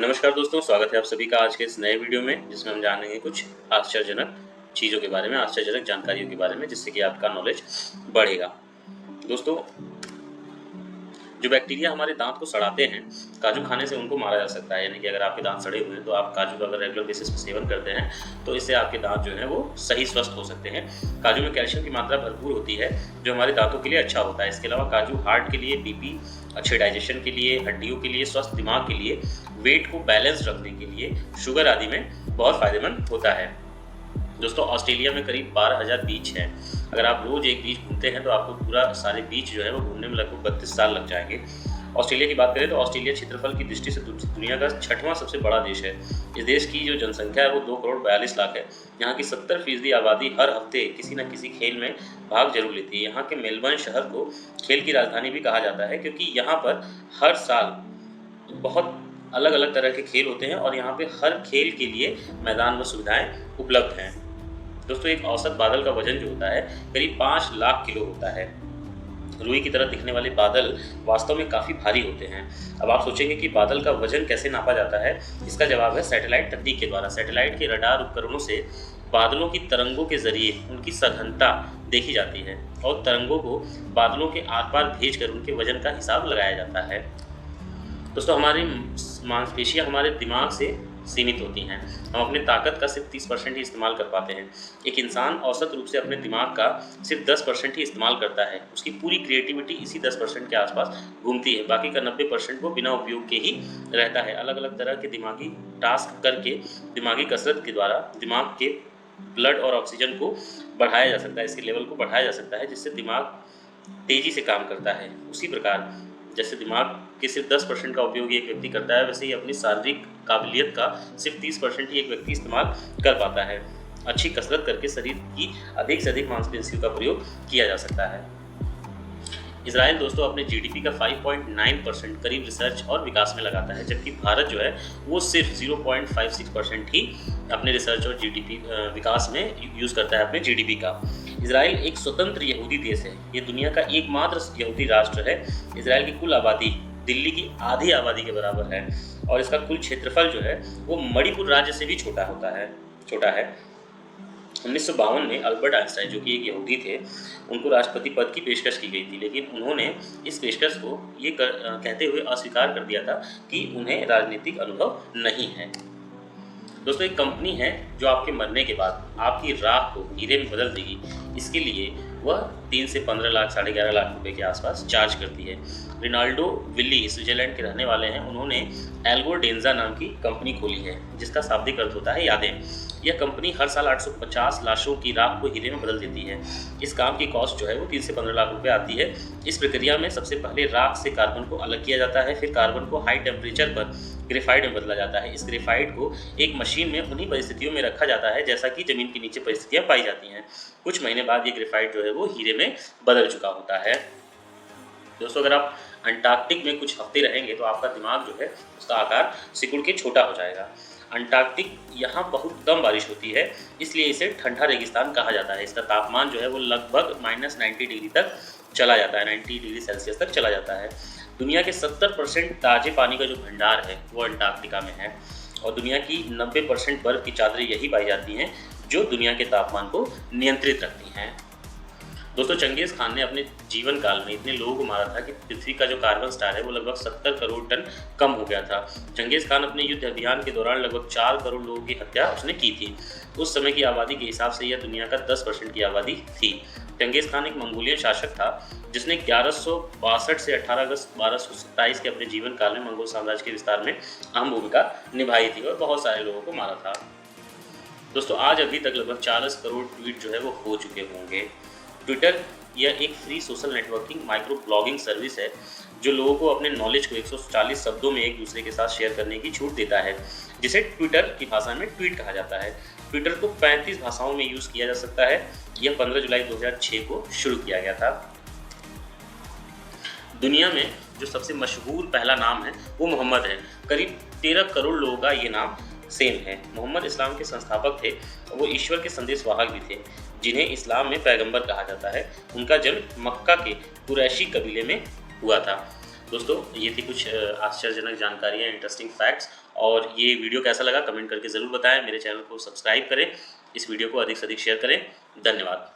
नमस्कार दोस्तों, स्वागत है आप सभी का आज के इस नए वीडियो में, जिसमें हम जानेंगे कुछ आश्चर्यजनक चीज़ों के बारे में, आश्चर्यजनक जानकारियों के बारे में, जिससे कि आपका नॉलेज बढ़ेगा। दोस्तों, जो बैक्टीरिया हमारे दांत को सड़ाते हैं, काजू खाने से उनको मारा जा सकता है। यानी कि अगर आपके दांत सड़े हुए हैं तो आप काजू का अगर रेगुलर बेसिस पे सेवन करते हैं तो इससे आपके दांत जो हैं वो सही स्वस्थ हो सकते हैं। काजू में कैल्शियम की मात्रा भरपूर होती है, जो हमारे दांतों के लिए अच्छा होता है। इसके अलावा काजू हार्ट के लिए, बीपी, अच्छे डाइजेशन के लिए, हड्डियों के लिए, स्वस्थ दिमाग के लिए, वेट को बैलेंस रखने के लिए, शुगर आदि में बहुत फायदेमंद होता है। दोस्तों, ऑस्ट्रेलिया में करीब 12,000 बीच हैं। अगर आप रोज़ एक बीच घूमते हैं तो आपको पूरा सारे बीच जो है वो घूमने में लगभग 32 साल लग जाएंगे। ऑस्ट्रेलिया की बात करें तो ऑस्ट्रेलिया क्षेत्रफल की दृष्टि से दुनिया का 6वां सबसे बड़ा देश है। इस देश की जो जनसंख्या है वो 2 करोड़ 42 लाख है। यहाँ की 70% आबादी हर हफ्ते किसी न किसी खेल में भाग जरूर लेती है। यहाँ के मेलबर्न शहर को खेल की राजधानी भी कहा जाता है, क्योंकि यहाँ पर हर साल बहुत अलग अलग तरह के खेल होते हैं और यहाँ पे हर खेल के लिए मैदान व सुविधाएं उपलब्ध हैं। दोस्तों, एक औसत बादल का वजन जो होता है करीब 5 लाख किलो होता है। रुई की तरह दिखने वाले बादल वास्तव में काफ़ी भारी होते हैं। अब आप सोचेंगे कि बादल का वजन कैसे नापा जाता है। इसका जवाब है सैटेलाइट तकनीक के द्वारा। सैटेलाइट के रडार उपकरणों से बादलों की तरंगों के जरिए उनकी सघनता देखी जाती है और तरंगों को बादलों के आर पार भेजकर उनके वजन का हिसाब लगाया जाता है। दोस्तों, हमारी मांसपेशियां हमारे दिमाग से सीमित होती हैं। हम अपने ताकत का सिर्फ 30% ही इस्तेमाल कर पाते हैं। एक इंसान औसत रूप से अपने दिमाग का सिर्फ 10% ही इस्तेमाल करता है। उसकी पूरी क्रिएटिविटी इसी 10% के आसपास घूमती है। बाकी का 90% वो बिना उपयोग के ही रहता है। अलग अलग तरह के दिमागी टास्क करके, दिमागी कसरत के द्वारा दिमाग के ब्लड और ऑक्सीजन को बढ़ाया जा सकता है, इसके लेवल को बढ़ाया जा सकता है, जिससे दिमाग तेज़ी से काम करता है। उसी प्रकार जैसे दिमाग के सिर्फ 10% का उपयोग एक व्यक्ति करता है, वैसे ही अपनी शारीरिक काबिलियत का सिर्फ 30% ही एक व्यक्ति इस्तेमाल कर पाता है। अच्छी कसरत करके शरीर की अधिक से अधिक मांसपेशियों का प्रयोग किया जा सकता है। इजराइल दोस्तों अपने जीडीपी का 5.9% करीब रिसर्च और विकास में लगाता है, जबकि भारत जो है वो सिर्फ 0.56% ही अपने रिसर्च और जीडीपी विकास में यूज़ करता है अपने जीडीपी का। इजराइल एक स्वतंत्र यहूदी देश है। ये दुनिया का एकमात्र यहूदी राष्ट्र है। इजराइल की कुल आबादी दिल्ली की आधी आबादी के बराबर है और इसका कुल क्षेत्रफल जो है वो मणिपुर राज्य से भी छोटा है। 1952 में अल्बर्ट आइंस्टाइन, जो कि एक यहूदी थे, उनको राष्ट्रपति पद की पेशकश की गई थी, लेकिन उन्होंने इस पेशकश को ये कहते हुए अस्वीकार कर दिया था कि उन्हें राजनीतिक अनुभव नहीं है। दोस्तों, एक कंपनी है जो आपके मरने के बाद आपकी राख को हीरे में बदल देगी। इसके लिए वह 3 से 15 लाख, 11.5 लाख रुपए के आसपास चार्ज करती है। रिनाल्डो विल्ली स्विट्जरलैंड के रहने वाले हैं। उन्होंने एल्गो डेंजा नाम की कंपनी खोली है, जिसका शाब्दिक अर्थ होता है यादें। यह कंपनी हर साल 850 लाशों की राख को हीरे में बदल देती है। इस काम की कॉस्ट जो है वो 3 से 15 लाख रुपए आती है। इस प्रक्रिया में सबसे पहले राख से कार्बन को अलग किया जाता है, फिर कार्बन को हाई टेम्परेचर पर ग्रेफाइट में बदला जाता है। इस ग्रेफाइट को एक मशीन में उन्हीं परिस्थितियों में रखा जाता है जैसा कि ज़मीन के नीचे परिस्थितियाँ पाई जाती हैं। कुछ महीने बाद ये ग्रेफाइट जो है वो हीरे में बदल चुका होता है। दोस्तों, अगर आप अंटार्कटिक में कुछ हफ्ते रहेंगे तो आपका दिमाग जो है उसका आकार सिकुड़ के छोटा हो जाएगा। अंटार्कटिक यहाँ बहुत कम बारिश होती है, इसलिए इसे ठंडा रेगिस्तान कहा जाता है। इसका तापमान जो है वो लगभग -90 डिग्री तक चला जाता है, 90 डिग्री सेल्सियस तक चला जाता है। दुनिया के 70% ताजे पानी का जो भंडार है वो अंटार्कटिका में है और दुनिया की 90% बर्फ़ की चादरें यही पाई जाती हैं जो दुनिया के तापमान को नियंत्रित रखती हैं। दोस्तों, चंगेज़ खान ने अपने जीवन काल में इतने लोगों को मारा था कि पृथ्वी का जो कार्बन स्टार है वो लगभग 70 करोड़ टन कम हो गया था। चंगेज़ खान अपने युद्ध अभियान के दौरान लगभग 4 करोड़ लोगों की हत्या उसने की थी। उस समय की आबादी के हिसाब से यह दुनिया का 10% की आबादी थी। चंगेज़ खान एक मंगोलियन शासक था जिसने 1162 से 18 अगस्त 1227 के अपने जीवन काल में मंगोल साम्राज्य के विस्तार में अहम भूमिका निभाई थी और बहुत सारे लोगों को मारा था। दोस्तों, आज अभी तक लगभग 40 करोड़ ट्वीट जो है वो हो चुके होंगे। ट्विटर यह एक free social networking micro blogging service है जो लोगों को अपने नॉलेज को 140 शब्दों में एक दूसरे के साथ शेयर करने की छूट देता है, जिसे ट्विटर की भाषा में ट्वीट कहा जाता है। ट्विटर को 35 भाषाओं में यूज़ किया जा सकता है। यह 15 जुलाई 2006 को शुरू किया गया था। दुनिया में जो सबसे मशहूर पहला नाम है वो मोहम्मद है। करीब 13 करोड़ लोगों का ये नाम सेम है। मोहम्मद इस्लाम के संस्थापक थे और वो ईश्वर के संदेशवाहक भी थे, जिन्हें इस्लाम में पैगंबर कहा जाता है। उनका जन्म मक्का के कुरैशी कबीले में हुआ था। दोस्तों ये थी कुछ आश्चर्यजनक जानकारियाँ, इंटरेस्टिंग फैक्ट्स। और ये वीडियो कैसा लगा कमेंट करके ज़रूर बताएं। मेरे चैनल को सब्सक्राइब करें, इस वीडियो को अधिक से अधिक शेयर करें। धन्यवाद।